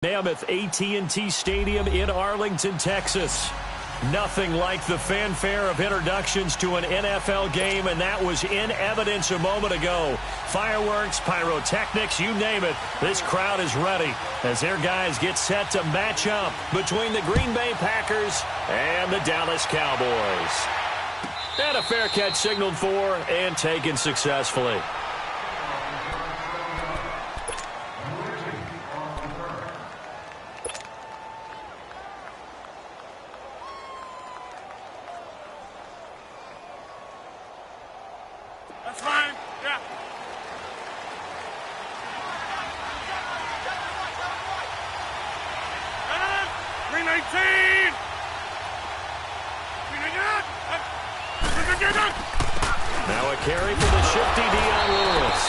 Mammoth AT&T Stadium in Arlington, Texas. Nothing like the fanfare of introductions to an NFL game, and that was in evidence a moment ago. Fireworks, pyrotechnics, you name it. This crowd is ready as their guys get set to match up between the Green Bay Packers and the Dallas Cowboys. And a fair catch signaled for and taken successfully. That's fine. Yeah. 319. Now a carry for the shifty Dion Lewis.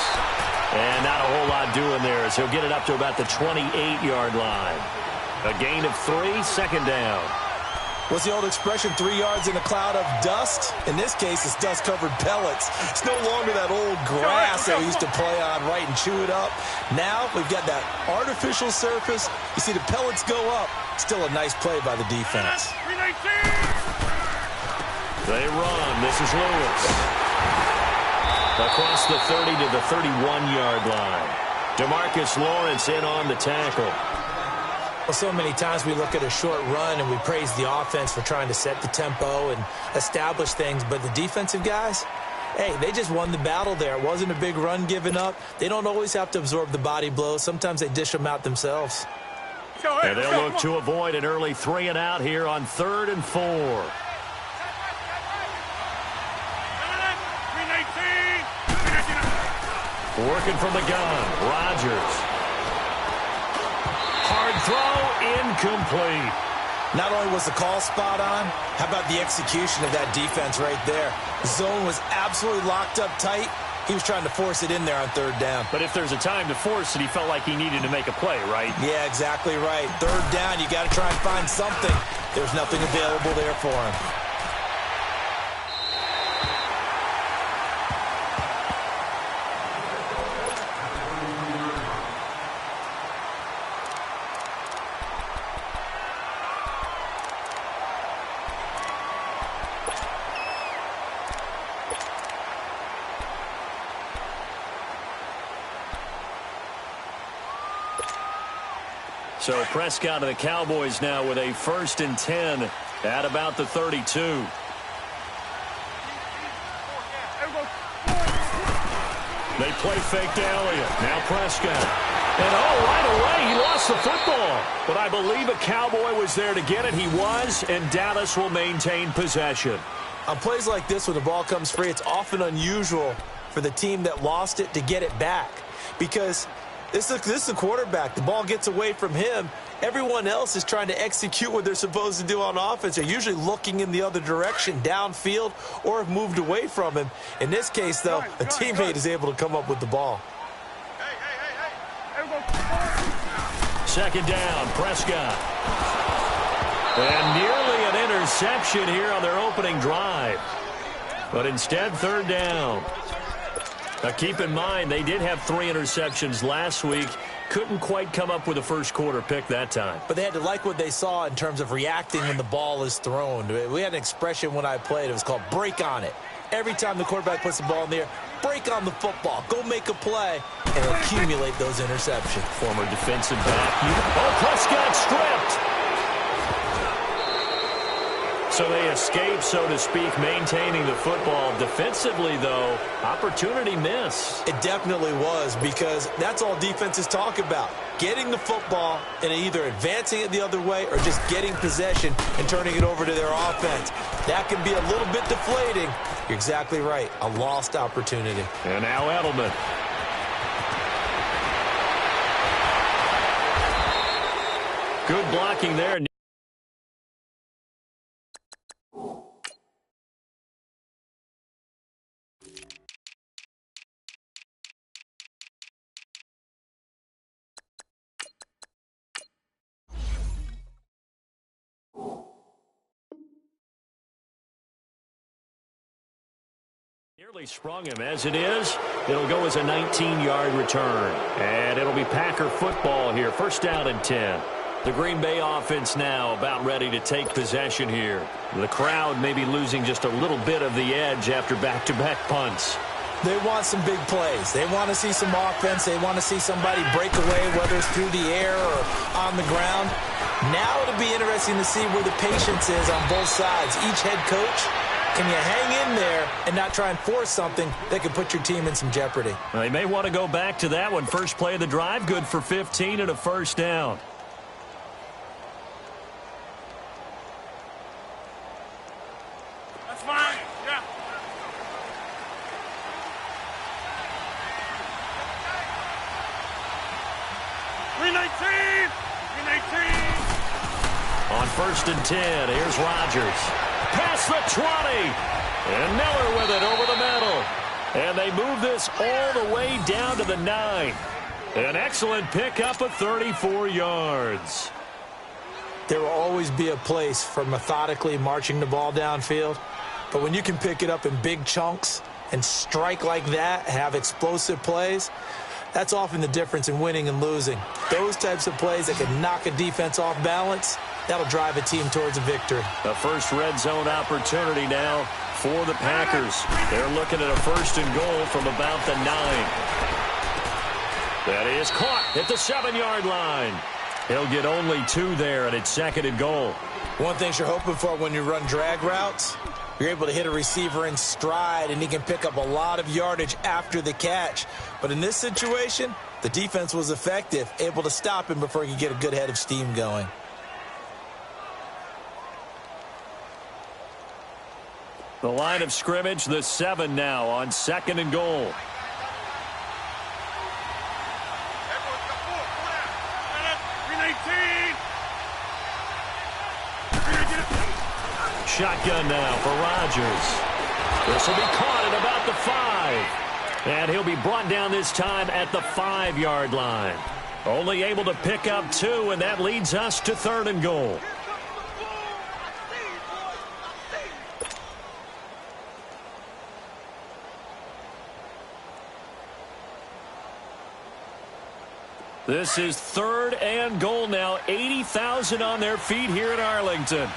And not a whole lot doing there as he'll get it up to about the 28-yard line. A gain of 3, second down. What's the old expression, 3 yards in a cloud of dust? In this case, it's dust-covered pellets. It's no longer that old grass that we used to play on, right, and chew it up. Now we've got that artificial surface. You see the pellets go up. Still a nice play by the defense. They run. This is Lewis. Across the 30 to the 31-yard line. DeMarcus Lawrence in on the tackle. Well, so many times we look at a short run and we praise the offense for trying to set the tempo and establish things, but the defensive guys, hey, they just won the battle there. It wasn't a big run given up. They don't always have to absorb the body blows. Sometimes they dish them out themselves. And they'll look to avoid an early 3 and out here on 3rd and 4. Working from the gun, Rodgers. Hard throw, incomplete. Not only was the call spot on, how about the execution of that defense right there? The zone was absolutely locked up tight. He was trying to force it in there on 3rd down. But if there's a time to force it, he felt like he needed to make a play, right? Yeah, exactly right. 3rd down, you got to try and find something. There's nothing available there for him. So Prescott and the Cowboys now with a 1st and 10 at about the 32. They play fake to Elliott. Now Prescott. And right away he lost the football. But I believe a Cowboy was there to get it. He was, and Dallas will maintain possession. On plays like this, when the ball comes free, it's often unusual for the team that lost it to get it back. Because this is the quarterback. The ball gets away from him. Everyone else is trying to execute what they're supposed to do on offense. They're usually looking in the other direction, downfield, or have moved away from him. In this case, though, a teammate is able to come up with the ball. Second down, Prescott. And nearly an interception here on their opening drive. But instead, 3rd down. Now, keep in mind, they did have 3 interceptions last week. Couldn't quite come up with a first-quarter pick that time. But they had to like what they saw in terms of reacting when the ball is thrown. We had an expression when I played. It was called break on it. Every time the quarterback puts the ball in the air, break on the football. Go make a play and accumulate those interceptions. Former defensive back. Prescott stripped. So they escape, so to speak, maintaining the football. Defensively, though, opportunity miss. It definitely was, because that's all defenses talk about. Getting the football and either advancing it the other way or just getting possession and turning it over to their offense. That can be a little bit deflating. You're exactly right. A lost opportunity. And now Edelman. Good blocking there. Nearly sprung him. As it is, it'll go as a 19-yard return. And it'll be Packer football here. First down and 10. The Green Bay offense now about ready to take possession here. The crowd may be losing just a little bit of the edge after back-to-back punts. They want some big plays. They want to see some offense. They want to see somebody break away, whether it's through the air or on the ground. Now it'll be interesting to see where the patience is on both sides. Each head coach, can you hang in there and not try and force something that could put your team in some jeopardy? Well, they may want to go back to that one. First play of the drive, good for 15 and a first down. That's fine. Yeah. On first and 10, here's Rodgers. Past the 20. And Miller with it over the middle. And they move this all the way down to the 9. An excellent pickup of 34 yards. There will always be a place for methodically marching the ball downfield. But when you can pick it up in big chunks and strike like that, have explosive plays, that's often the difference in winning and losing. Those types of plays that can knock a defense off balance, that'll drive a team towards a victory. The first red zone opportunity now for the Packers. They're looking at a first and goal from about the 9. That is caught at the 7-yard line. He'll get only 2 there, and it's second and goal. One thing you're hoping for when you run drag routes, you're able to hit a receiver in stride, and he can pick up a lot of yardage after the catch. But in this situation, the defense was effective, able to stop him before he could get a good head of steam going. The line of scrimmage, the 7 now on second and goal. Shotgun now for Rodgers. This will be caught at about the 5. And he'll be brought down this time at the 5-yard line. Only able to pick up 2, and that leads us to third and goal. This is third and goal now. 80,000 on their feet here in Arlington.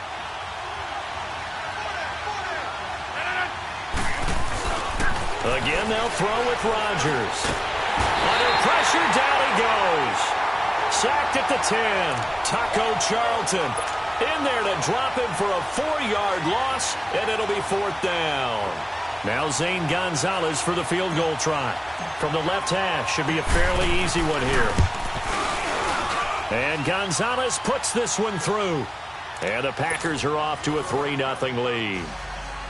Again, they'll throw with Rodgers. Under pressure, down he goes. Sacked at the 10. Taco Charlton in there to drop him for a 4-yard loss, and it'll be fourth down. Now Zane Gonzalez for the field goal try. From the left hash, should be a fairly easy one here. And Gonzalez puts this one through. And the Packers are off to a 3-0 lead.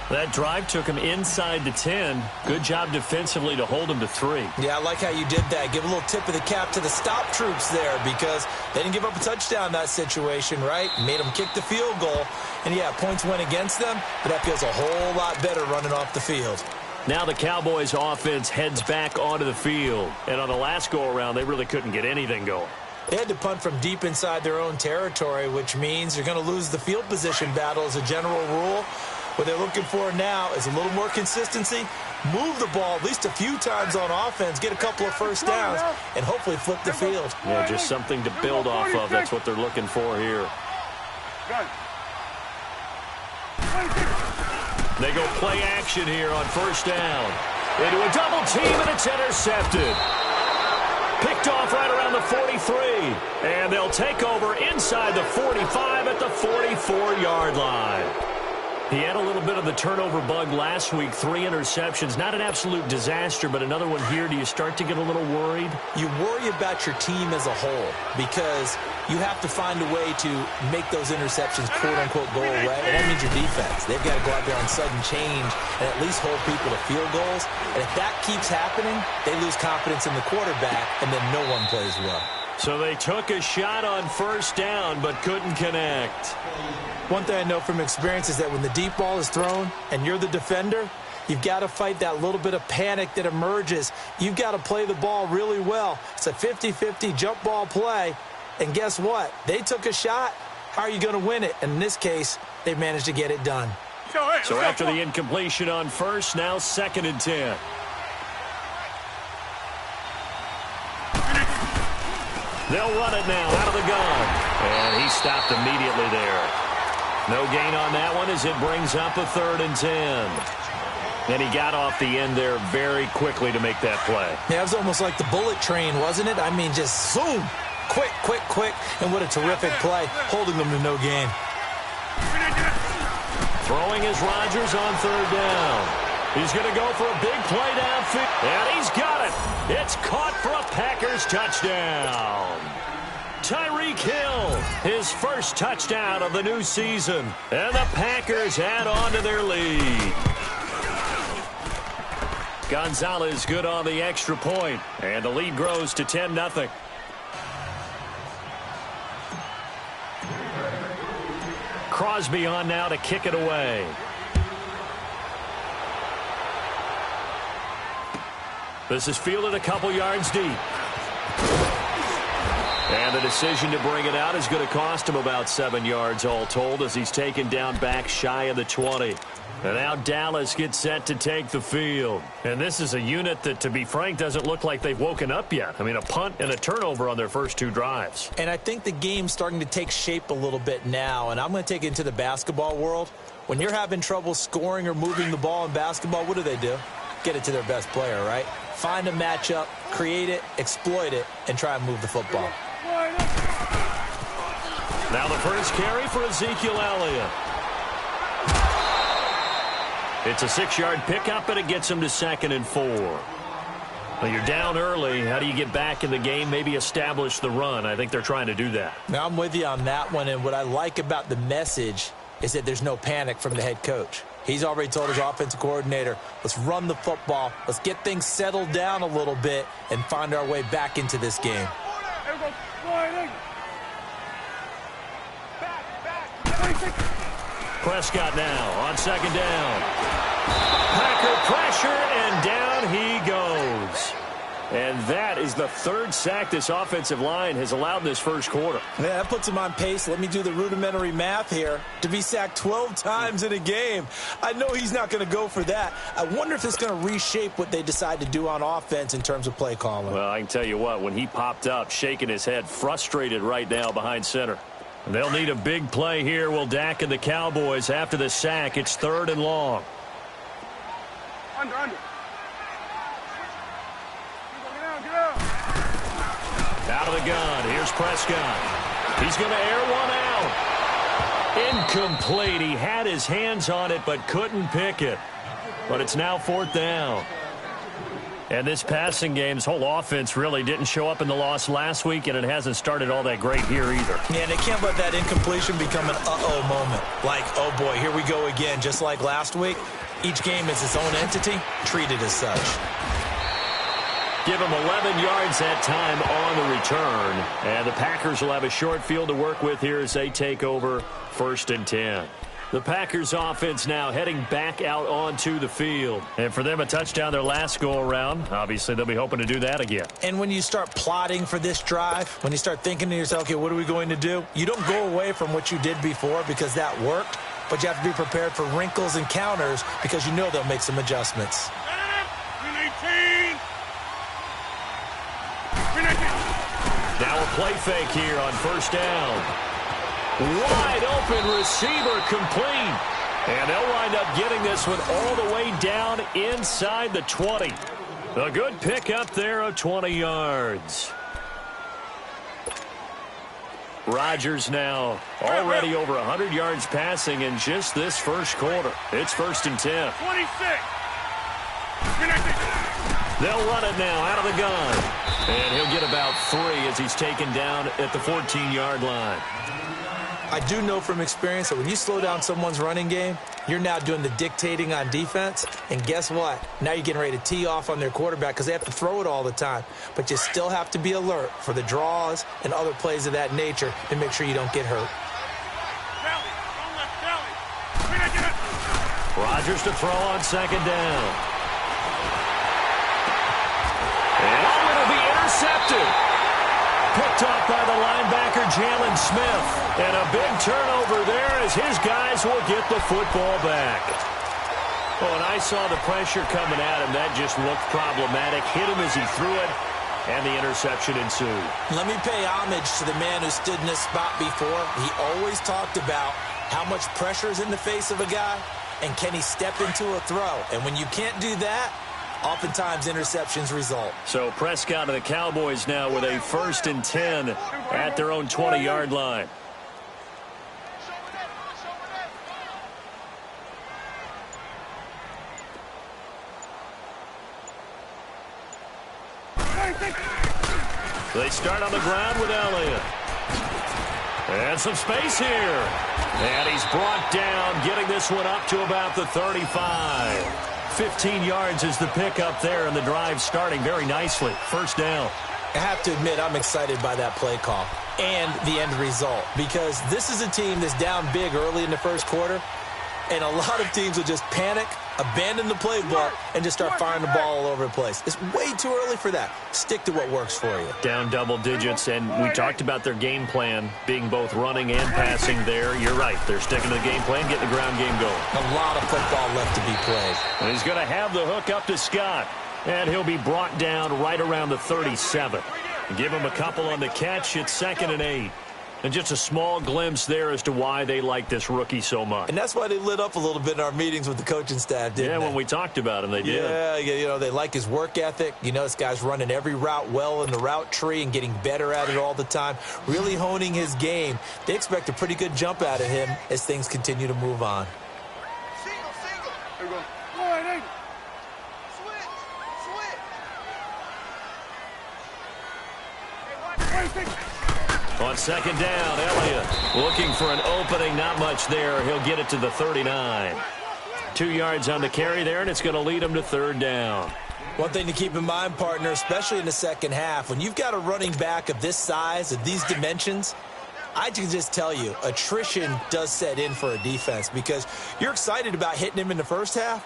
That drive took him inside the 10. Good job defensively to hold him to 3. Yeah, I like how you did that. Give a little tip of the cap to the stop troops there because they didn't give up a touchdown in that situation, right? Made them kick the field goal. And, yeah, points went against them, but that feels a whole lot better running off the field. Now the Cowboys offense heads back onto the field. And on the last go-around, they really couldn't get anything going. They had to punt from deep inside their own territory, which means you're going to lose the field position battle as a general rule. What they're looking for now is a little more consistency, move the ball at least a few times on offense, get a couple of first downs, and hopefully flip the field. Yeah, just something to build off of. That's what they're looking for here. They go play action here on first down. Into a double team, and it's intercepted. Picked off right around the 43. And they'll take over inside the 45 at the 44-yard line. He had a little bit of the turnover bug last week, 3 interceptions. Not an absolute disaster, but another one here. Do you start to get a little worried? You worry about your team as a whole because you have to find a way to make those interceptions, quote-unquote, go away. And that means your defense. They've got to go out there on sudden change and at least hold people to field goals. And if that keeps happening, they lose confidence in the quarterback, and then no one plays well. So they took a shot on first down but couldn't connect. One thing I know from experience is that when the deep ball is thrown and you're the defender, you've got to fight that little bit of panic that emerges. You've got to play the ball really well. It's a 50-50 jump ball play. And guess what? They took a shot. How are you going to win it? And in this case, they managed to get it done. So after the incompletion on first, now 2nd and 10. They'll run it now out of the gun. And he stopped immediately there. No gain on that one as it brings up a 3rd and 10. And he got off the end there very quickly to make that play. Yeah, it was almost like the bullet train, wasn't it? I mean, just zoom. Quick, quick, quick. And what a terrific play, holding them to no gain. Throwing is Rodgers on 3rd down. He's going to go for a big play downfield. And he's got it. It's caught for a Packers touchdown. Tyreek Hill, his first touchdown of the new season. And the Packers add on to their lead. Gonzalez good on the extra point. And the lead grows to 10-0. Crosby on now to kick it away. This is fielded a couple yards deep. And the decision to bring it out is going to cost him about 7 yards all told as he's taken down back shy of the 20. And now Dallas gets set to take the field. And this is a unit that, to be frank, doesn't look like they've woken up yet. I mean, a punt and a turnover on their first 2 drives. And I think the game's starting to take shape a little bit now. And I'm going to take it into the basketball world. When you're having trouble scoring or moving the ball in basketball, what do? Get it to their best player, right? Find a matchup, create it, exploit it, and try and move the football. Now the first carry for Ezekiel Elliott. It's a 6-yard pickup, and it gets him to 2nd and 4. Well, you're down early. How do you get back in the game, maybe establish the run? I think they're trying to do that. Now, I'm with you on that one, and what I like about the message is that there's no panic from the head coach. He's already told his offensive coordinator, let's run the football, let's get things settled down a little bit, and find our way back into this game. Prescott now on 2nd down. Packer pressure, and down he goes. And that is the 3rd sack this offensive line has allowed in this first quarter. Yeah, that puts him on pace. Let me do the rudimentary math here. To be sacked 12 times in a game. I know he's not going to go for that. I wonder if it's going to reshape what they decide to do on offense in terms of play calling. Well, I can tell you what, when he popped up, shaking his head, frustrated right now behind center. They'll need a big play here, will Dak and the Cowboys after the sack. It's 3rd and long. Under. Out of the gun. Here's Prescott. He's going to air one out. Incomplete. He had his hands on it but couldn't pick it. But it's now 4th down. And this passing game's whole offense really didn't show up in the loss last week, and it hasn't started all that great here either. Yeah, they can't let that incompletion become an uh-oh moment. Like, oh boy, here we go again. Just like last week, each game is its own entity, treated as such. Give him 11 yards that time on the return. And the Packers will have a short field to work with here as they take over 1st and 10. The Packers offense now heading back out onto the field. And for them, a touchdown their last go-around. Obviously, they'll be hoping to do that again. And when you start plotting for this drive, when you start thinking to yourself, okay, what are we going to do? You don't go away from what you did before because that worked, but you have to be prepared for wrinkles and counters because you know they'll make some adjustments. Now a play fake here on 1st down. Wide open receiver complete. And they'll wind up getting this one all the way down inside the 20. A good pickup there of 20 yards. Rodgers now already over 100 yards passing in just this first quarter. It's 1st and 10. 26. They'll run it now out of the gun. And he'll get about 3 as he's taken down at the 14-yard line. I do know from experience that when you slow down someone's running game, you're now doing the dictating on defense. And guess what? Now you're getting ready to tee off on their quarterback because they have to throw it all the time. But you still have to be alert for the draws and other plays of that nature to make sure you don't get hurt. Rodgers to throw on 2nd down. And it'll be intercepted. picked off by the linebacker, Jalen Smith. And a big turnover there as his guys will get the football back. Oh, and I saw the pressure coming at him. That just looked problematic. Hit him as he threw it, and the interception ensued. Let me pay homage to the man who stood in this spot before. He always talked about how much pressure is in the face of a guy, and can he step into a throw. And when you can't do that, oftentimes interceptions result. So Prescott and the Cowboys now with a 1st and 10 at their own 20-yard line. They start on the ground with Elliott. And some space here. And he's brought down, getting this one up to about the 35. 15 yards is the pickup there, and the drive starting very nicely. 1st down. I have to admit, I'm excited by that play call and the end result, because this is a team that's down big early in the 1st quarter, and a lot of teams will just panic, abandon the playbook, and just start firing the ball all over the place. It's way too early for that. Stick to what works for you. Down double digits, and we talked about their game plan being both running and passing there. You're right. They're sticking to the game plan, getting the ground game going. A lot of football left to be played. And he's going to have the hook up to Scott, and he'll be brought down right around the 37. Give him a couple on the catch. It's 2nd and 8. And just a small glimpse there as to why they like this rookie so much. And that's why they lit up a little bit in our meetings with the coaching staff, didn't they? Yeah, when we talked about him, they did. Yeah, you know, they like his work ethic. You know, this guy's running every route well in the route tree and getting better at it all the time, really honing his game. They expect a pretty good jump out of him as things continue to move on. There we go. Switch. On 2nd down, Elliott looking for an opening. Not much there. He'll get it to the 39. 2 yards on the carry there, and it's going to lead him to 3rd down. One thing to keep in mind, partner, especially in the 2nd half, when you've got a running back of this size, of these dimensions, I can just tell you, attrition does set in for a defense, because you're excited about hitting him in the 1st half.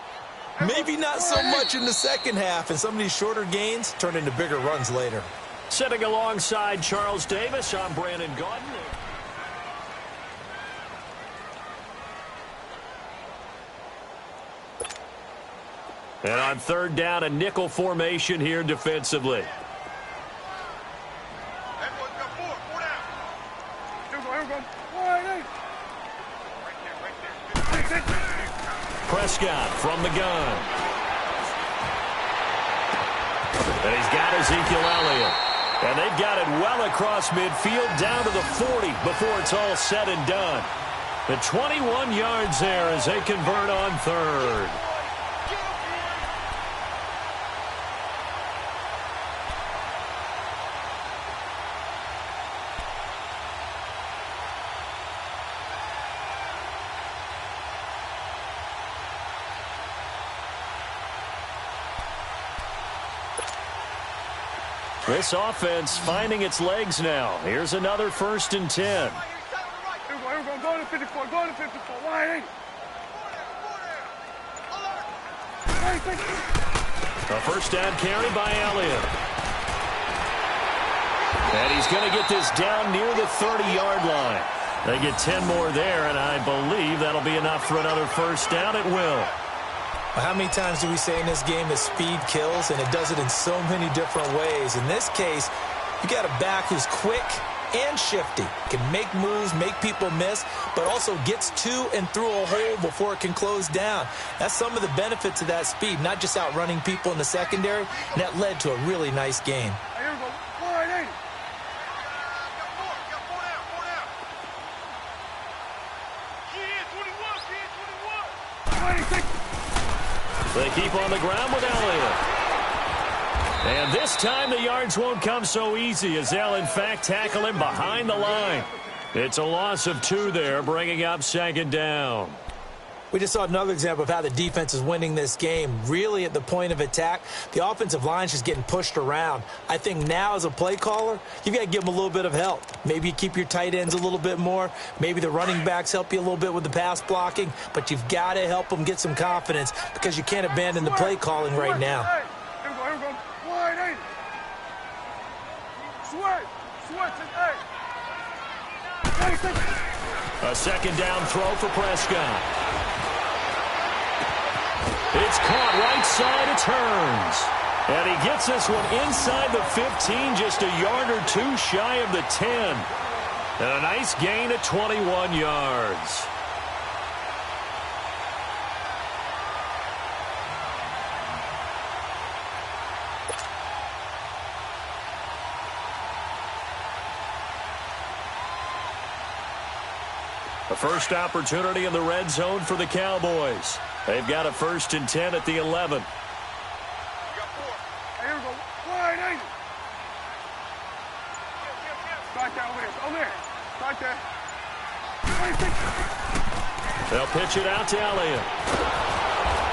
Maybe not so much in the 2nd half, and some of these shorter gains turn into bigger runs later. Sitting alongside Charles Davis, I'm Brandon Gaudin. And on 3rd down, a nickel formation here defensively. Prescott from the gun. And he's got Ezekiel Elliott. And they've got it well across midfield down to the 40 before it's all said and done. The 21 yards there as they convert on 3rd. This offense finding its legs now. Here's another 1st and 10. Here we go. Go to 54. Go to 54. Wide. A 1st down carry by Elliott. And he's going to get this down near the 30-yard line. They get 10 more there, and I believe that'll be enough for another 1st down. It will. How many times do we say in this game that speed kills, and it does it in so many different ways? In this case, you got a back who's quick and shifty, can make moves, make people miss, but also gets to and through a hole before it can close down. That's some of the benefits of that speed, not just outrunning people in the secondary, and that led to a really nice game. Here we go. Wide. They keep on the ground with Elliott. And this time the yards won't come so easy as they'll, in fact, tackle him behind the line. It's a loss of 2 there, bringing up 2nd down. We just saw another example of how the defense is winning this game. Really at the point of attack, the offensive line's just getting pushed around. I think now as a play caller, you've got to give them a little bit of help. Maybe you keep your tight ends a little bit more. Maybe the running backs help you a little bit with the pass blocking. But you've got to help them get some confidence because you can't abandon the play calling right now. Here we go. Switch. A second down throw for Prescott. It's caught right side. It turns. And he gets this one inside the 15, just a yard or two shy of the 10. And a nice gain of 21 yards. A first opportunity in the red zone for the Cowboys. They've got a 1st and 10 at the 11. Here we go. Wide angle. Right there, over there. Over there. Right there. 26. They'll pitch it out to Elliott.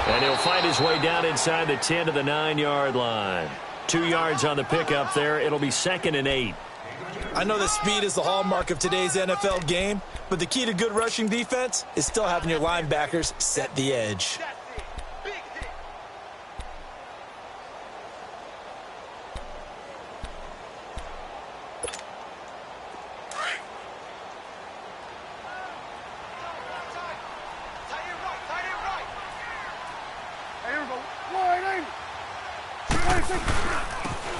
And he'll fight his way down inside the 10 to the 9-yard line. 2 yards on the pickup there. It'll be 2nd and 8. I know that speed is the hallmark of today's NFL game, but the key to good rushing defense is still having your linebackers set the edge.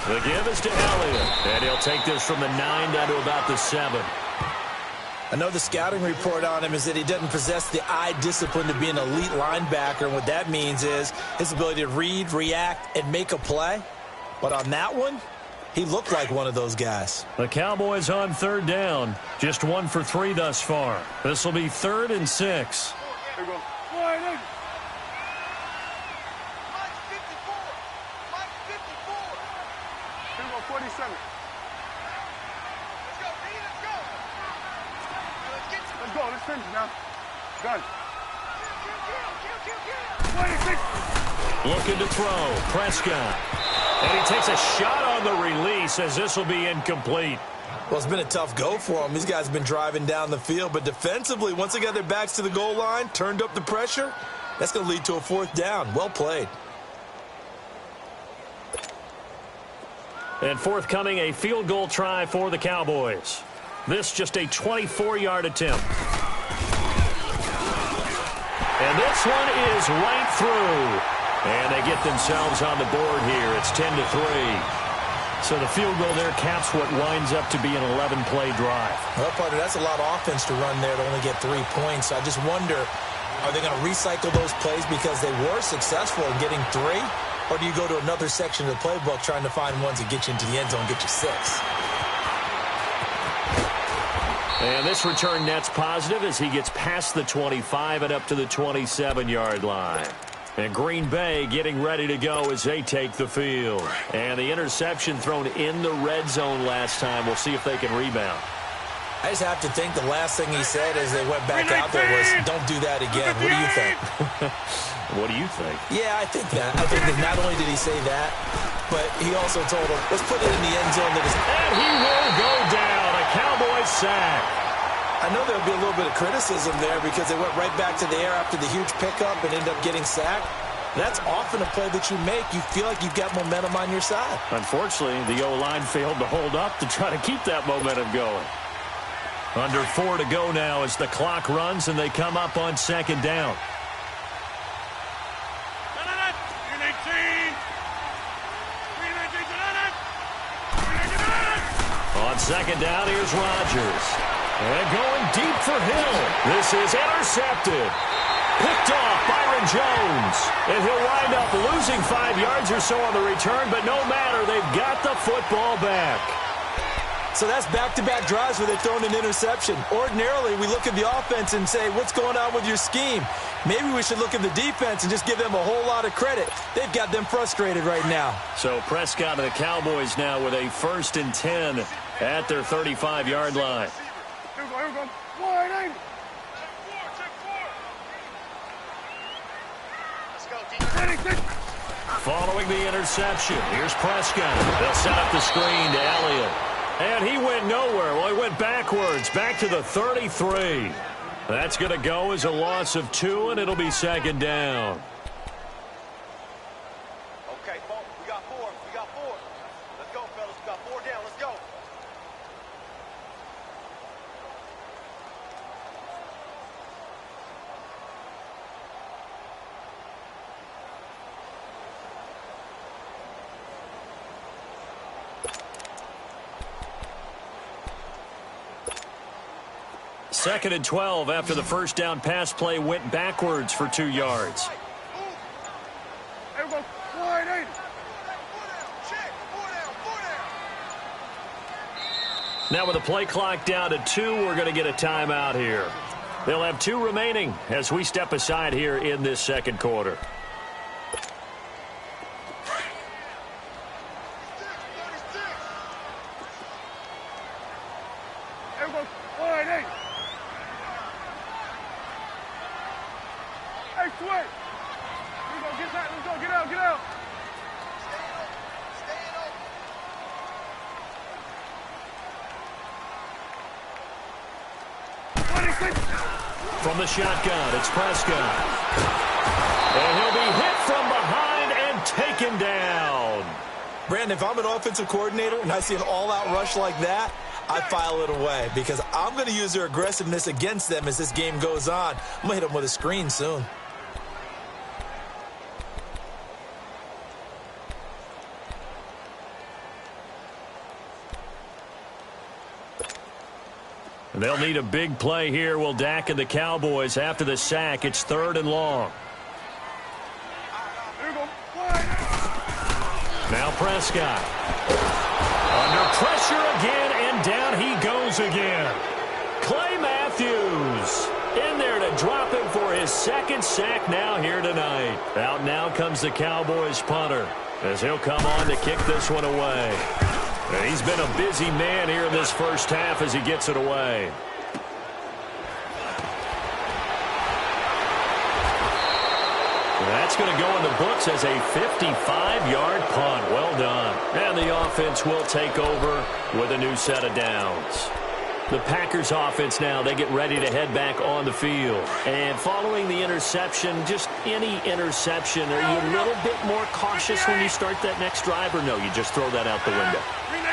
The give is to Elliott, and he'll take this from the 9 down to about the 7. I know the scouting report on him is that he doesn't possess the eye discipline to be an elite linebacker, and what that means is his ability to read, react, and make a play. But on that one, he looked like one of those guys. The Cowboys on 3rd down, just 1 for 3 thus far. This will be 3rd and 6. Here we go. Wide angle. 47. Let's go. Let's finish now. Gun. 26. Looking to throw. Prescott. And he takes a shot on the release as this will be incomplete. Well, it's been a tough go for him. These guys have been driving down the field, but defensively, once they got their backs to the goal line, turned up the pressure, that's going to lead to a 4th down. Well played. And forthcoming, a field goal try for the Cowboys. This just a 24-yard attempt. And this one is right through. And they get themselves on the board here. It's 10-3. So the field goal there caps what winds up to be an 11-play drive. Well, partner, that's a lot of offense to run there to only get 3 points. I just wonder, are they going to recycle those plays because they were successful in getting 3? Or do you go to another section of the playbook trying to find ones that get you into the end zone, get you 6? And this return net's positive as he gets past the 25 and up to the 27-yard line. And Green Bay getting ready to go as they take the field. And the interception thrown in the red zone last time. We'll see if they can rebound. I just have to think the last thing he said as they went back out there was, don't do that again. What do you think? What do you think? Yeah, I think that. I think that not only did he say that, but he also told him, let's put it in the end zone. And he will go down. A Cowboys sack. I know there'll be a little bit of criticism there because they went right back to the air after the huge pickup and ended up getting sacked. That's often a play that you make. You feel like you've got momentum on your side. Unfortunately, the O-line failed to hold up to try to keep that momentum going. Under 4 to go now as the clock runs and they come up on 2nd down. On 2nd down, here's Rodgers. And going deep for Hill. This is intercepted. Picked off Byron Jones. And he'll wind up losing 5 yards or so on the return, but no matter, they've got the football back. So that's back-to-back drives where they've thrown an interception. Ordinarily, we look at the offense and say, what's going on with your scheme? Maybe we should look at the defense and just give them a whole lot of credit. They've got them frustrated right now. So Prescott and the Cowboys now with a 1st and 10 at their 35-yard line. Here we go. Wide angle. Let's go, D. Following the interception, here's Prescott. They'll set up the screen to Elliott. And he went nowhere. Well, he went backwards, back to the 33. That's going to go as a loss of 2, and it'll be 2nd down. Okay, folks, we got 4. We got 4. Let's go, fellas. We got 4 down. Let's go. 2nd and 12 after the first down pass play went backwards for 2 yards. Now with the play clock down to 2, we're going to get a timeout here. They'll have 2 remaining as we step aside here in this second quarter. From the shotgun, it's Prescott. And he'll be hit from behind and taken down. Brandon, if I'm an offensive coordinator and I see an all-out rush like that, I file it away because I'm going to use their aggressiveness against them as this game goes on. I'm going to hit them with a screen soon. They'll need a big play here. Will Dak and the Cowboys after the sack. It's 3rd and long. Now Prescott. Under pressure again, and down he goes again. Clay Matthews in there to drop him for his 2nd sack now here tonight. Out now comes the Cowboys punter as he'll come on to kick this one away. And he's been a busy man here in this first half as he gets it away. That's going to go in the books as a 55-yard punt. Well done. And the offense will take over with a new set of downs. The Packers offense now, they get ready to head back on the field. And following the interception, just any interception, are you a little bit more cautious when you start that next drive, or no, you just throw that out the window?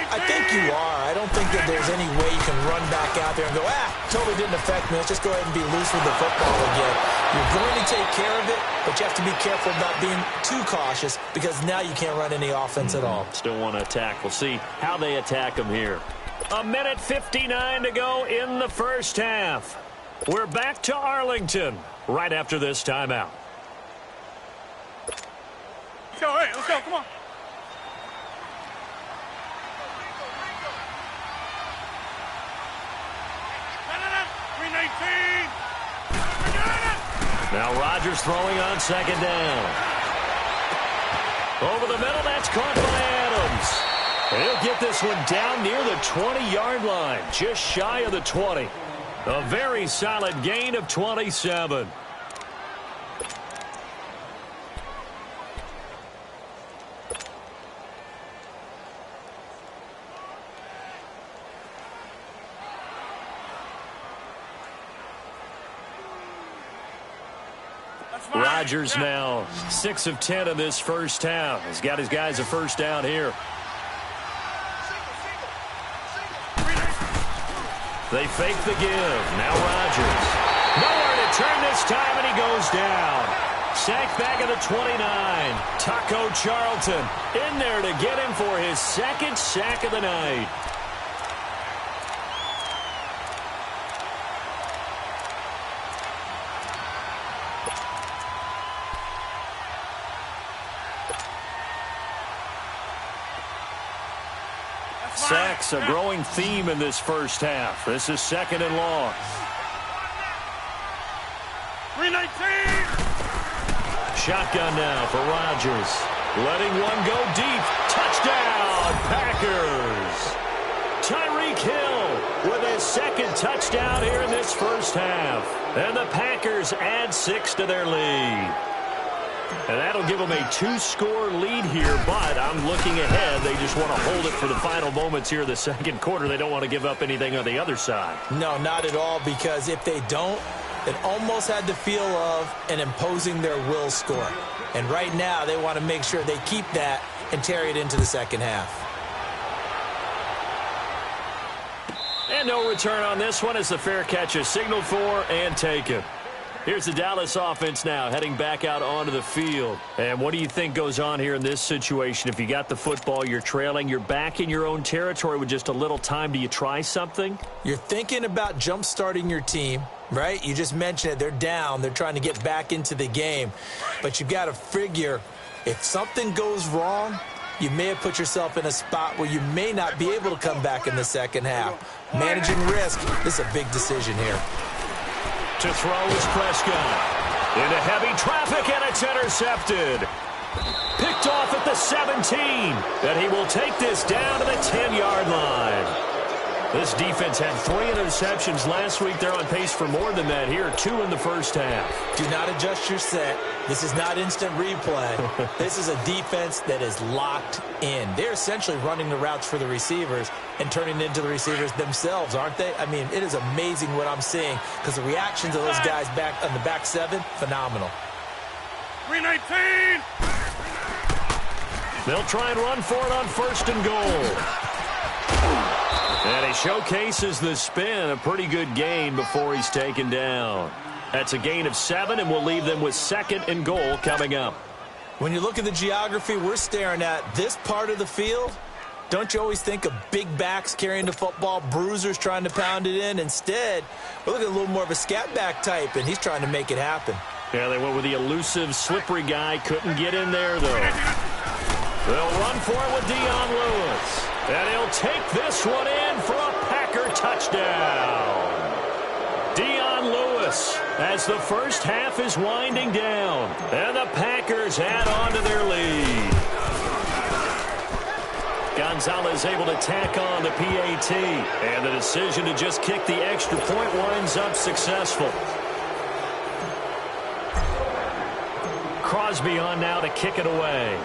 I think you are. I don't think that there's any way you can run back out there and go, totally didn't affect me. Let's just go ahead and be loose with the football again. You're going to take care of it, but you have to be careful about being too cautious because now you can't run any offense at all. Still want to attack. We'll see how they attack them here. 1:59 to go in the first half. We're back to Arlington right after this timeout. Let's go, hey, let's go, come on. Now Rodgers throwing on 2nd down. Over the middle, that's caught by Adams. He'll get this one down near the 20-yard line, just shy of the 20. A very solid gain of 27. Rodgers now 6 of 10 in this first half. He's got his guys a first down here. They fake the give. Now Rodgers. Nowhere to turn this time, and he goes down. Sacked back at the 29. Taco Charlton in there to get him for his 2nd sack of the night. Sacks, a growing theme in this first half. This is 2nd and long. 319. Shotgun now for Rodgers. Letting one go deep. Touchdown, Packers. Tyreek Hill with his 2nd touchdown here in this first half. And the Packers add 6 to their lead. And that'll give them a 2-score lead here, but I'm looking ahead. They just want to hold it for the final moments here in the second quarter. They don't want to give up anything on the other side. No, not at all, because if they don't, it almost had the feel of an imposing their will score. And right now, they want to make sure they keep that and carry it into the second half. And no return on this one as the fair catch is signaled for and taken. Here's the Dallas offense now heading back out onto the field. And what do you think goes on here in this situation? If you got the football, you're trailing, you're back in your own territory with just a little time. Do you try something? You're thinking about jump-starting your team, right? You just mentioned it. They're down. They're trying to get back into the game. But you've got to figure if something goes wrong, you may have put yourself in a spot where you may not be able to come back in the second half. Managing risk, this is a big decision here. To throw is Prescott. Into heavy traffic, and it's intercepted. Picked off at the 17. And he will take this down to the 10-yard line. This defense had 3 interceptions last week. They're on pace for more than that here. 2 in the first half. Do not adjust your set. This is not instant replay. This is a defense that is locked in. They're essentially running the routes for the receivers and turning into the receivers themselves, aren't they? I mean, it is amazing what I'm seeing because the reactions of those guys back on the back 7, phenomenal. 319. They'll try and run for it on 1st and goal. And he showcases the spin, a pretty good gain before he's taken down. That's a gain of 7, and we'll leave them with 2nd and goal coming up. When you look at the geography we're staring at, this part of the field, don't you always think of big backs carrying the football, bruisers trying to pound it in? Instead, we're looking at a little more of a scat back type, and he's trying to make it happen. Yeah, they went with the elusive, slippery guy. Couldn't get in there, though. They'll run for it with Dion Lewis. And he'll take this one in for a Packer touchdown. Dion Lewis, as the first half is winding down. And the Packers add on to their lead. Gonzalez able to tack on the PAT. And the decision to just kick the extra point winds up successful. Crosby on now to kick it away.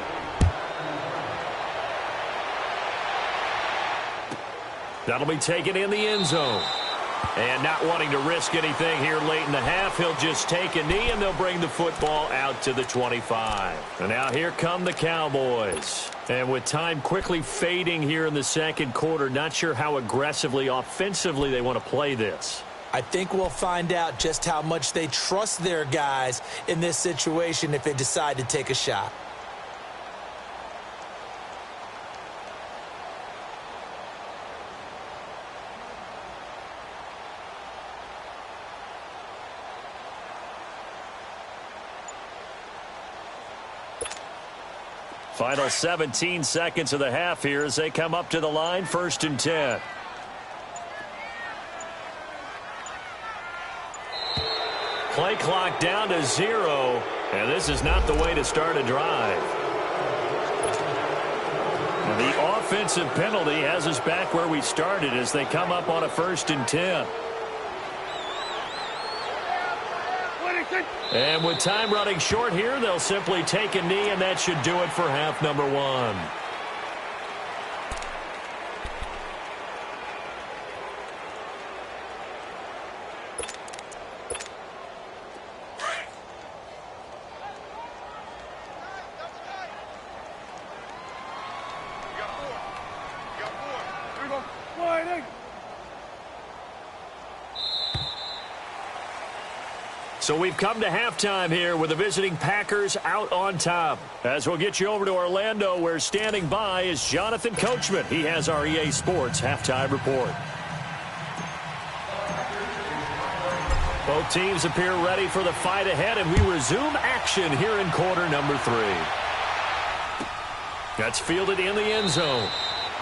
That'll be taken in the end zone. And not wanting to risk anything here late in the half, he'll just take a knee, and they'll bring the football out to the 25. And now here come the Cowboys. And with time quickly fading here in the second quarter, not sure how aggressively, offensively they want to play this. I think we'll find out just how much they trust their guys in this situation if they decide to take a shot. Final 17 seconds of the half here as they come up to the line, 1st and 10. Play clock down to 0, and this is not the way to start a drive. And the offensive penalty has us back where we started as they come up on a 1st and 10. And with time running short here, they'll simply take a knee, and that should do it for half number 1. So we've come to halftime here with the visiting Packers out on top. As we'll get you over to Orlando, where standing by is Jonathan Coachman. He has our EA Sports halftime report. Both teams appear ready for the fight ahead, and we resume action here in quarter number 3. That's fielded in the end zone.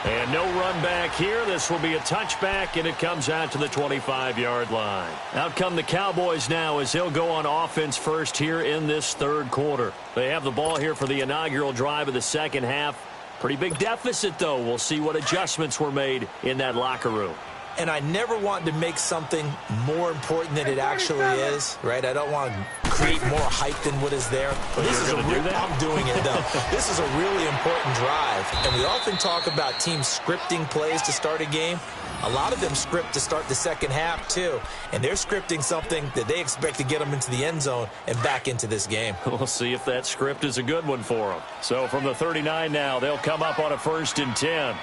And no run back here. This will be a touchback, and it comes out to the 25-yard line. Out come the Cowboys now as they'll go on offense first here in this third quarter. They have the ball here for the inaugural drive of the second half. Pretty big deficit, though. We'll see what adjustments were made in that locker room. And I never want to make something more important than it actually is, right? I don't want to create more hype than what is there. But this is I'm doing it, though. This is a really important drive. And we often talk about teams scripting plays to start a game. A lot of them script to start the second half, too. And they're scripting something that they expect to get them into the end zone and back into this game. We'll see if that script is a good one for them. So from the 39 now, they'll come up on a 1st and 10.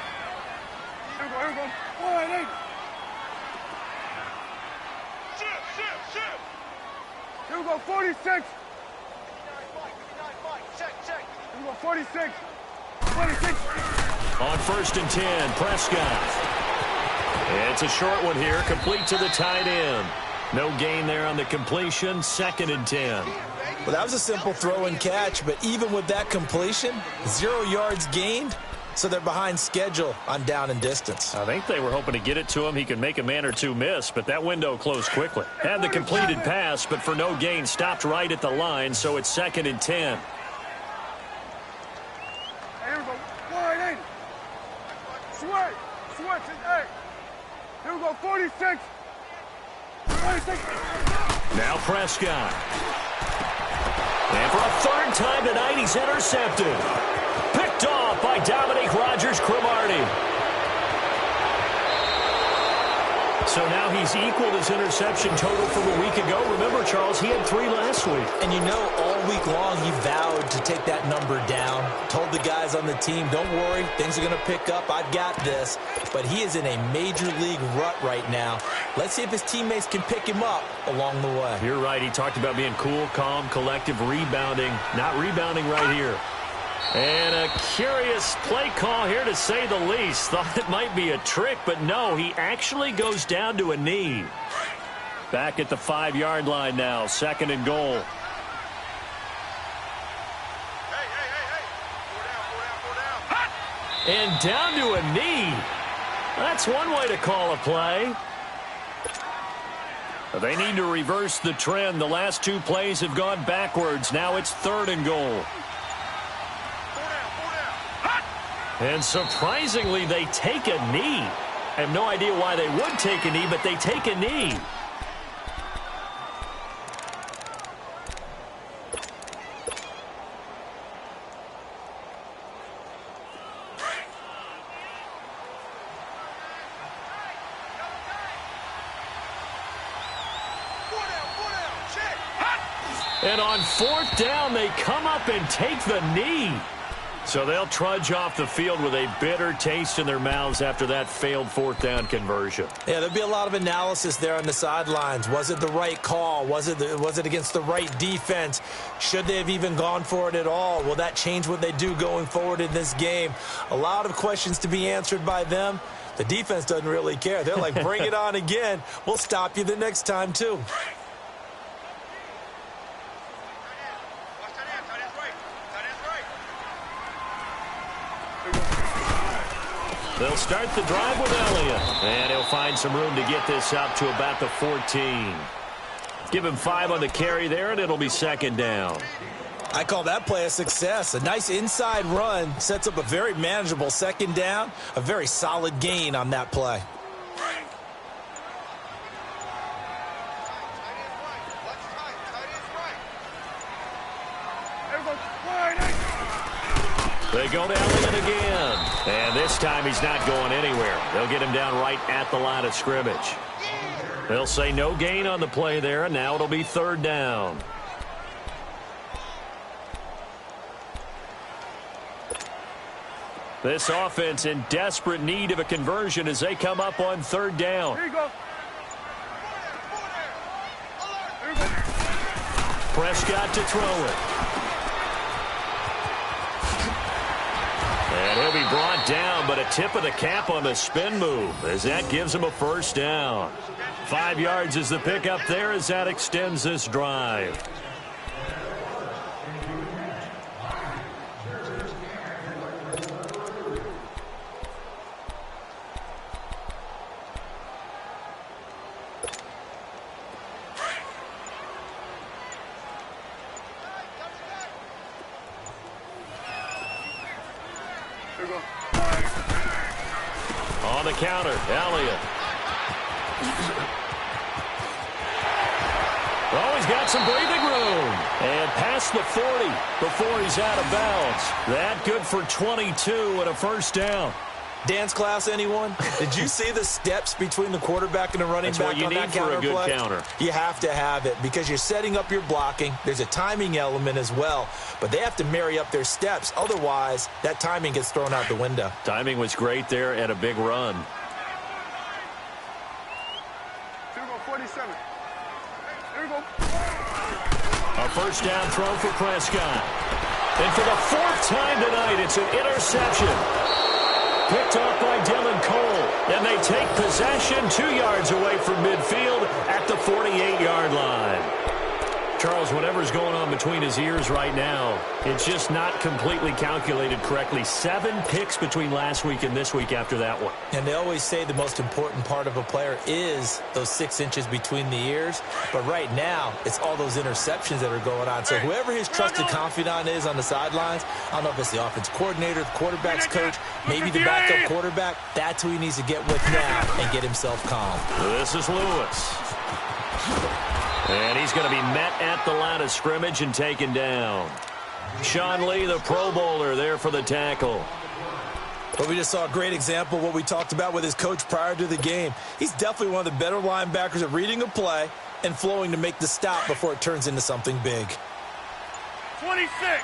Here we go, 46. Here we go, 46. 46. On 1st and 10, Prescott. It's a short one here, complete to the tight end. No gain there on the completion, 2nd and 10. Well, that was a simple throw and catch, but even with that completion, 0 yards gained, so they're behind schedule on down and distance. I think they were hoping to get it to him. He could make a man or two miss, but that window closed quickly. Had the completed pass, but for no gain, stopped right at the line, so it's 2nd and 10. Here we go, wide in. Switch, hey. Here we go, 46. 46. Now Prescott. And for a 3rd time tonight, he's intercepted. Picked off by Dominique Rodgers-Cromartie. So now he's equaled his interception total from a week ago. Remember, Charles, he had 3 last week. And you know, all week long he vowed to take that number down. Told the guys on the team, don't worry, things are going to pick up. I've got this. But he is in a major league rut right now. Let's see if his teammates can pick him up along the way. You're right. He talked about being cool, calm, collective, rebounding. Not rebounding right here. And a curious play call here, to say the least. Thought it might be a trick, but no, he actually goes down to a knee. Back at the 5-yard line now, 2nd and goal. And down to a knee. That's one way to call a play. They need to reverse the trend. The last 2 plays have gone backwards. Now it's 3rd and goal. And surprisingly, they take a knee. I have no idea why they would take a knee, but they take a knee. And on 4th down, they come up and take the knee. So they'll trudge off the field with a bitter taste in their mouths after that failed 4th down conversion. Yeah, there'll be a lot of analysis there on the sidelines. Was it the right call? Was it against the right defense? Should they have even gone for it at all? Will that change what they do going forward in this game? A lot of questions to be answered by them. The defense doesn't really care. They're like, bring it on again. We'll stop you the next time, too. They'll start the drive with Elliott. And he'll find some room to get this up to about the 14. Give him 5 on the carry there, and it'll be 2nd down. I call that play a success. A nice inside run sets up a very manageable 2nd down. A very solid gain on that play. They go to Elliott again. And this time he's not going anywhere. They'll get him down right at the line of scrimmage. They'll say no gain on the play there, and now it'll be 3rd down. This offense in desperate need of a conversion as they come up on 3rd down. Here you go. Prescott to throw it. And he'll be brought down, but a tip of the cap on the spin move as that gives him a 1st down. 5 yards is the pickup there as that extends this drive. On the counter, Elliott. Oh, he's got some breathing room. And past the 40 before he's out of bounds. That good for 22 and a 1st down. Dance class, anyone? Did you see the steps between the quarterback and the running back on that counter play? That's what you need for a good counter. You have to have it because you're setting up your blocking. There's a timing element as well, but they have to marry up their steps. Otherwise, that timing gets thrown out the window. Timing was great there and a big run. Here we go, 47. Here we go. first down throw for Prescott. And for the fourth time tonight, it's an interception. Picked off by Dylan Cole. And they take possession 2 yards away from midfield at the 48-yard line. Charles, whatever's going on between his ears right now, it's just not completely calculated correctly. 7 picks between last week and this week after that one. And they always say the most important part of a player is those 6 inches between the ears. But right now, it's all those interceptions that are going on. So whoever his trusted confidant is on the sidelines, I don't know if it's the offense coordinator, the quarterback's coach, maybe the backup quarterback, that's who he needs to get with now and get himself calm. This is Lewis. And he's going to be met at the line of scrimmage and taken down. Sean Lee, the Pro Bowler, there for the tackle. Well, we just saw a great example of what we talked about with his coach prior to the game. He's definitely one of the better linebackers at reading a play and flowing to make the stop before it turns into something big. 26.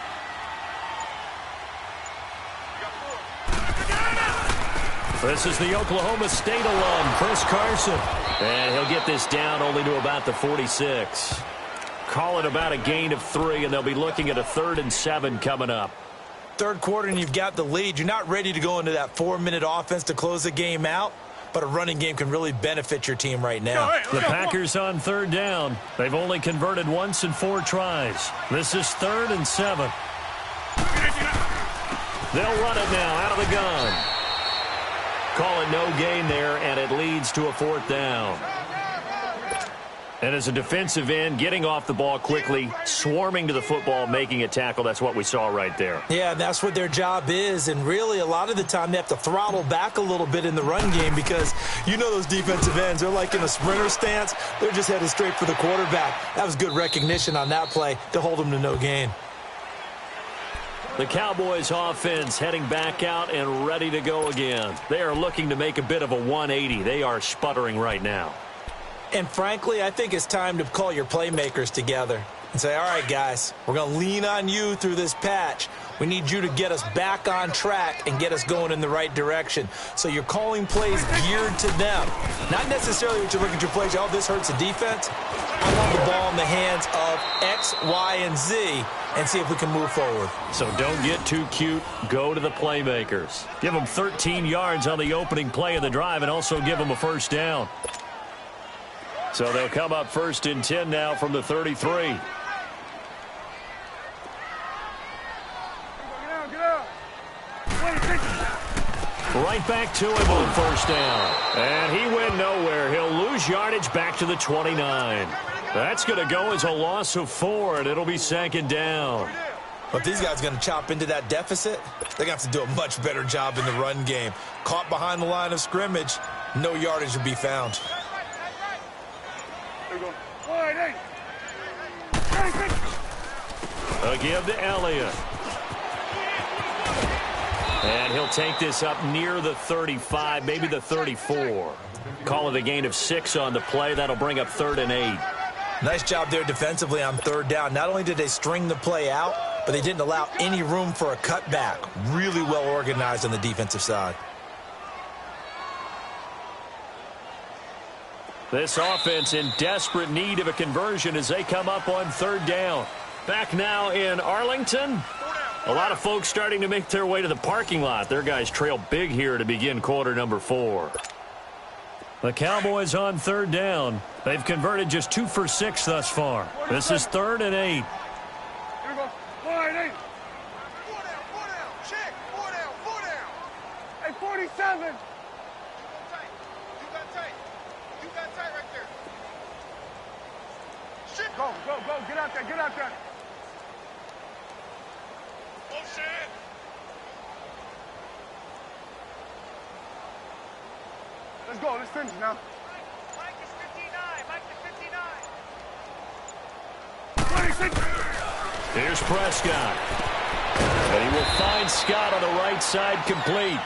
This is the Oklahoma State alum, Chris Carson. And he'll get this down only to about the 46. Call it about a gain of 3, and they'll be looking at a 3rd and 7 coming up. Third quarter, and you've got the lead. You're not ready to go into that 4-minute offense to close the game out, but a running game can really benefit your team right now. The Packers on 3rd down. They've only converted once in 4 tries. This is 3rd and 7. They'll run it now out of the gun. Call it no gain there, and it leads to a 4th down. And as a defensive end, getting off the ball quickly, swarming to the football, making a tackle, that's what we saw right there. Yeah, and that's what their job is, and really a lot of the time they have to throttle back a little bit in the run game because you know those defensive ends, they're like in a sprinter stance. They're just headed straight for the quarterback. That was good recognition on that play to hold them to no gain. The Cowboys offense heading back out and ready to go again. They are looking to make a bit of a 180. They are sputtering right now. And frankly, I think it's time to call your playmakers together and say, all right, guys, we're going to lean on you through this patch. We need you to get us back on track and get us going in the right direction. So you're calling plays geared to them. Not necessarily what you look at your plays, oh, this hurts the defense. I want the ball in the hands of X, Y, and Z and see if we can move forward. So don't get too cute. Go to the playmakers. Give them 13 yards on the opening play of the drive and also give them a first down. So they'll come up 1st and 10 now from the 33. Right back to him on 1st down. And he went nowhere. He'll lose yardage back to the 29. That's going to go as a loss of 4, and it'll be 2nd down. But these guys are going to chop into that deficit. They're going to have to do a much better job in the run game. Caught behind the line of scrimmage, no yardage will be found. A give to Elliott. And he'll take this up near the 35, maybe the 34. Call it a gain of 6 on the play. That'll bring up 3rd and 8. Nice job there defensively on 3rd down. Not only did they string the play out, but they didn't allow any room for a cutback. Really well organized on the defensive side. This offense in desperate need of a conversion as they come up on 3rd down. Back now in Arlington. A lot of folks starting to make their way to the parking lot. Their guys trail big here to begin quarter number 4. The Cowboys on 3rd down. They've converted just 2 for 6 thus far. This is 3rd and 8. Here we go. 4 and 8. 4 down, 4 down. Check. 4 down, 4 down. Hey, 47. You got tight. You got tight right there. Shit. Go. Get out there. Motion. Let's go. Let's finish now. Mike is 59. 26. Here's Prescott. And he will find Scott on the right side complete.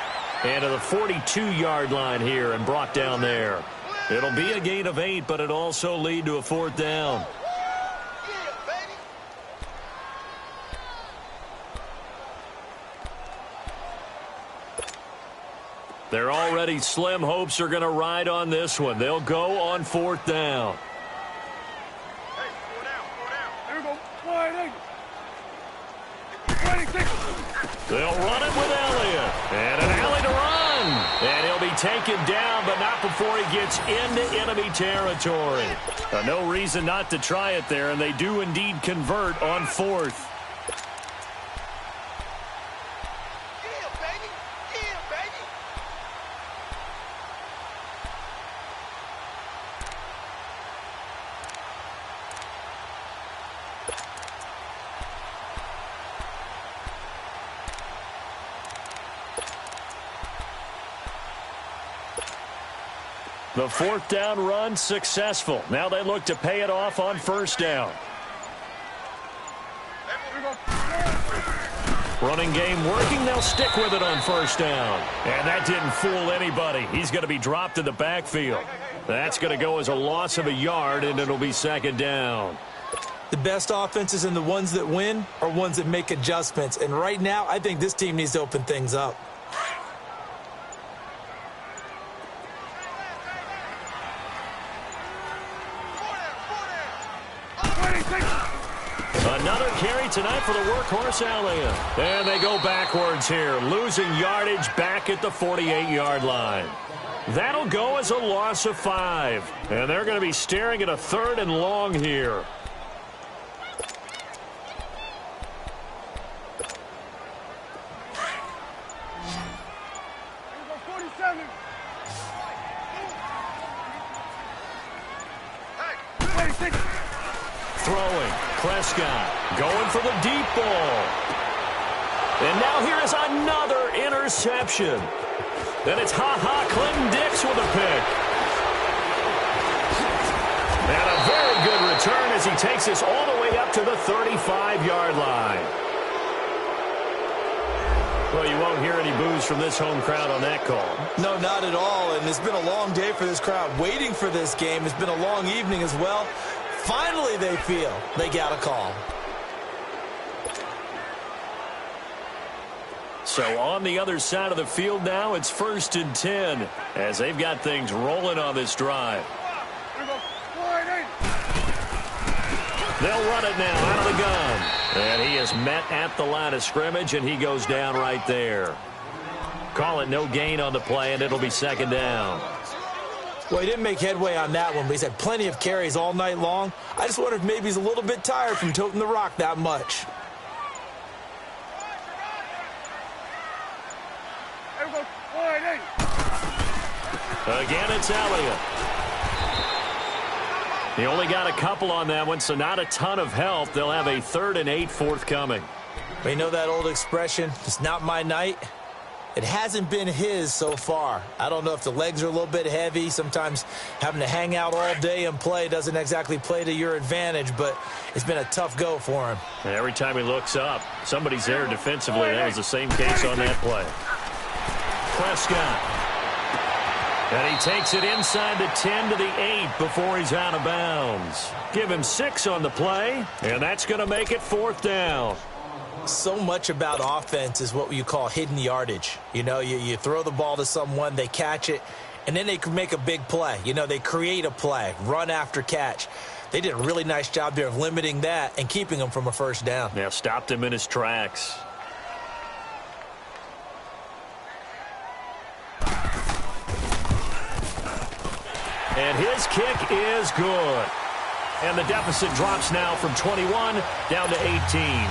And to the 42-yard line here and brought down there. It'll be a gain of 8, but it'll also lead to a 4th down. They're already slim hopes are going to ride on this one. They'll go on 4th down. Hey, 4 down. Here we go. 1 They'll run it with Elliott. And an alley to run. And he'll be taken down, but not before he gets into enemy territory. No reason not to try it there, and they do indeed convert on fourth. The fourth down run successful. Now they look to pay it off on first down. Running game working. They'll stick with it on first down. And that didn't fool anybody. He's going to be dropped in the backfield. That's going to go as a loss of a yard, and it'll be second down. The best offenses and the ones that win are ones that make adjustments. And right now, I think this team needs to open things up. Another carry tonight for the workhorse Elliott. And they go backwards here, losing yardage back at the 48-yard line. That'll go as a loss of 5. And they're going to be staring at a 3rd and long here. Throwing. Prescott going for the deep ball. And now here is another interception. Then it's Clinton Dix with a pick. And a very good return as he takes us all the way up to the 35-yard line. Well, you won't hear any boos from this home crowd on that call. No, not at all. And it's been a long day for this crowd waiting for this game. It's been a long evening as well. Finally, they feel they got a call. So on the other side of the field now, it's 1st and 10 as they've got things rolling on this drive. They'll run it now out of the gun. And he is met at the line of scrimmage, and he goes down right there. Call it no gain on the play, and it'll be second down. Well, he didn't make headway on that one, but he's had plenty of carries all night long. I just wonder if maybe he's a little bit tired from toting the rock that much. Again, it's Elliott. He only got a couple on that one, so not a ton of help. They'll have a 3rd and 8 forthcoming. You know that old expression, it's not my night? It hasn't been his so far. I don't know if the legs are a little bit heavy. Sometimes having to hang out all day and play doesn't exactly play to your advantage, but it's been a tough go for him. And every time he looks up, somebody's there defensively. That was the same case on that play. Prescott. And he takes it inside the 10 to the 8 before he's out of bounds. Give him 6 on the play, and that's going to make it 4th down. So much about offense is what you call hidden yardage. You know, you throw the ball to someone, they catch it, and then they can make a big play. You know, they create a play, run after catch. They did a really nice job there of limiting that and keeping him from a first down. Yeah, stopped him in his tracks. And his kick is good. And the deficit drops now from 21 down to 18.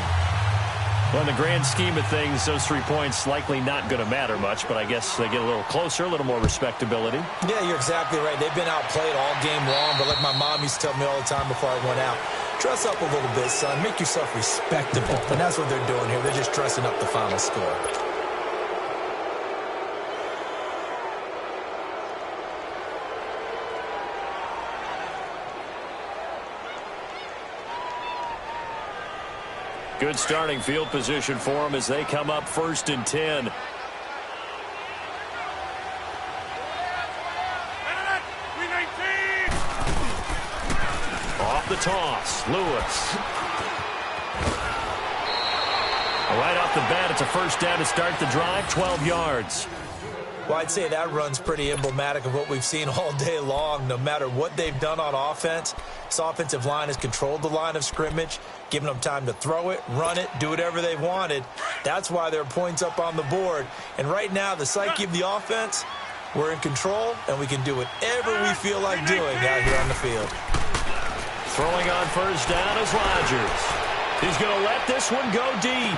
Well, in the grand scheme of things, those 3 points likely not going to matter much, but I guess they get a little closer, a little more respectability. Yeah, you're exactly right. They've been outplayed all game long, but like my mom used to tell me all the time before I went out, dress up a little bit, son. Make yourself respectable. And that's what they're doing here. They're just dressing up the final score. Good starting field position for them as they come up 1st and 10. Off the toss, Lewis. Right off the bat, it's a first down to start the drive, 12 yards. Well, I'd say that run's pretty emblematic of what we've seen all day long. No matter what they've done on offense, This offensive line has controlled the line of scrimmage, giving them time to throw it, run it, do whatever they wanted. That's why there are points up on the board. And right now, the psyche of the offense, we're in control, and we can do whatever we feel like doing out here on the field. Throwing on first down is Rodgers. He's going to let this one go deep.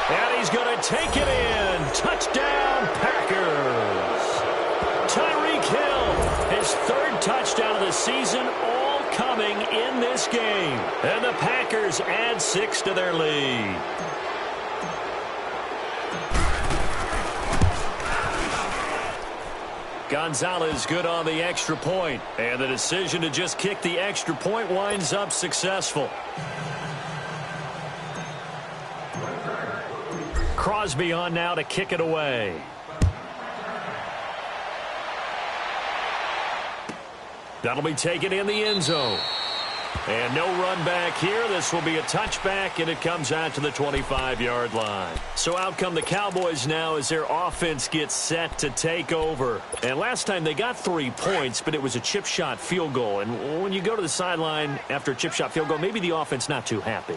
And he's going to take it in. Touchdown, Packers. Tyreek Hill, his third touchdown of the season, all coming in this game. And the Packers add 6 to their lead. Gonzalez good on the extra point. And the decision to just kick the extra point winds up successful. Crosby on now to kick it away. That'll be taken in the end zone. And no run back here. This will be a touchback, and it comes out to the 25-yard line. So out come the Cowboys now as their offense gets set to take over. And last time they got 3 points, but it was a chip shot field goal. And when you go to the sideline after a chip shot field goal, maybe the offense not too happy.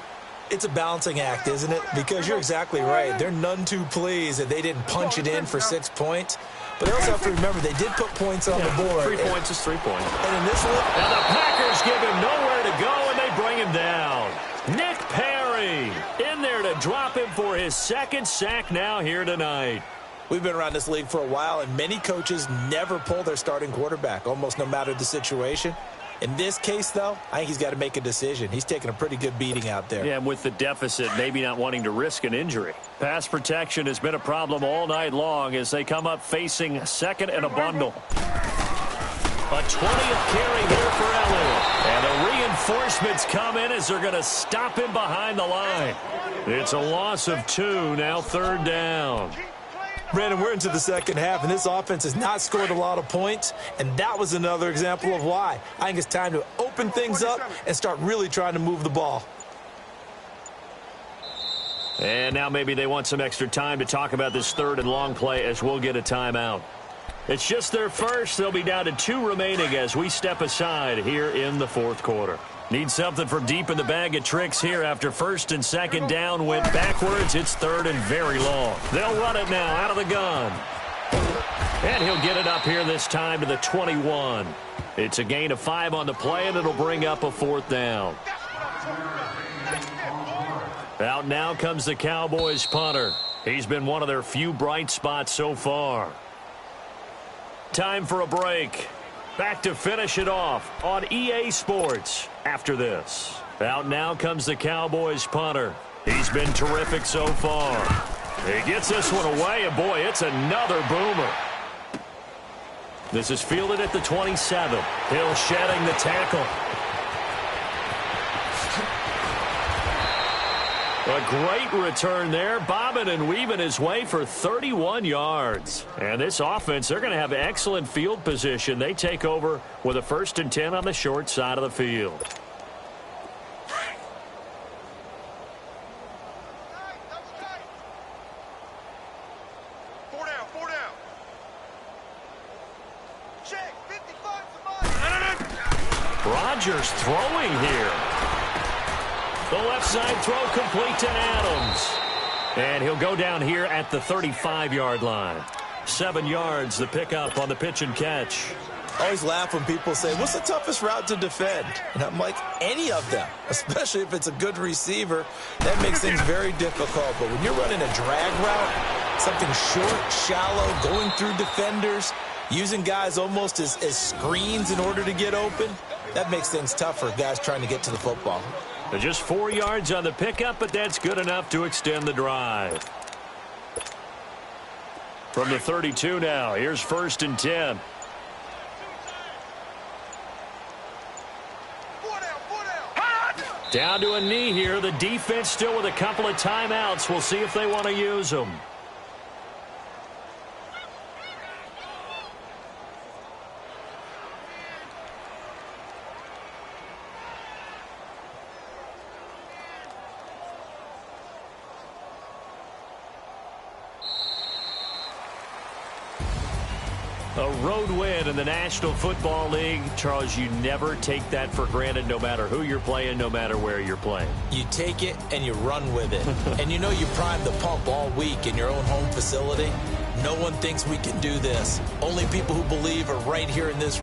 It's a balancing act, isn't it? Because you're exactly right. They're none too pleased that they didn't punch it in for 6 points. But they also have to remember they did put points on the board. 3 points is 3 points. And in this one, and the Packers give him nowhere to go, and they bring him down. Nick Perry in there to drop him for his second sack now here tonight. we've been around this league for a while, and many coaches never pull their starting quarterback, almost no matter the situation. In this case, though, I think he's got to make a decision. He's taking a pretty good beating out there. Yeah, and with the deficit, maybe not wanting to risk an injury. Pass protection has been a problem all night long as they come up facing second and a bundle. A 20th carry here for Elliott. And the reinforcements come in as they're going to stop him behind the line. It's a loss of 2, now third down. Brandon, we're into the second half, and this offense has not scored a lot of points, and that was another example of why. I think it's time to open things up and start really trying to move the ball. And now maybe they want some extra time to talk about this third and long play as we'll get a timeout. It's just their first. They'll be down to 2 remaining as we step aside here in the fourth quarter. Need something from deep in the bag of tricks here after first and second down went backwards. It's third and very long. They'll run it now out of the gun. And he'll get it up here this time to the 21. It's a gain of 5 on the play, and it'll bring up a fourth down. Out now comes the Cowboys punter. He's been one of their few bright spots so far. Time for a break. Back to finish it off on EA Sports after this. Out now comes the Cowboys punter. He's been terrific so far. He gets this one away, and boy, it's another boomer. This is fielded at the 27. Hill shedding the tackle. A great return there, bobbing and weaving his way for 31 yards. And this offense, they're going to have excellent field position. They take over with a 1st and 10 on the short side of the field. Four down. Check, 55 to mine. Rodgers throwing here. The left side throw complete to Adams. And he'll go down here at the 35-yard line. 7 yards, the pickup on the pitch and catch. I always laugh when people say, what's the toughest route to defend? And I'm like, any of them, especially if it's a good receiver. That makes things very difficult. But when you're running a drag route, something short, shallow, going through defenders, using guys almost as screens in order to get open, that makes things tough for guys trying to get to the football. Just 4 yards on the pickup, but that's good enough to extend the drive. From the 32 now, here's 1st and 10. Down to a knee here. The defense still with a couple of timeouts. We'll see if they want to use them. A road win in the National Football League. Charles, you never take that for granted no matter who you're playing, no matter where you're playing. You take it and you run with it. And you know you primed the pump all week in your own home facility. No one thinks we can do this. Only people who believe are right here in this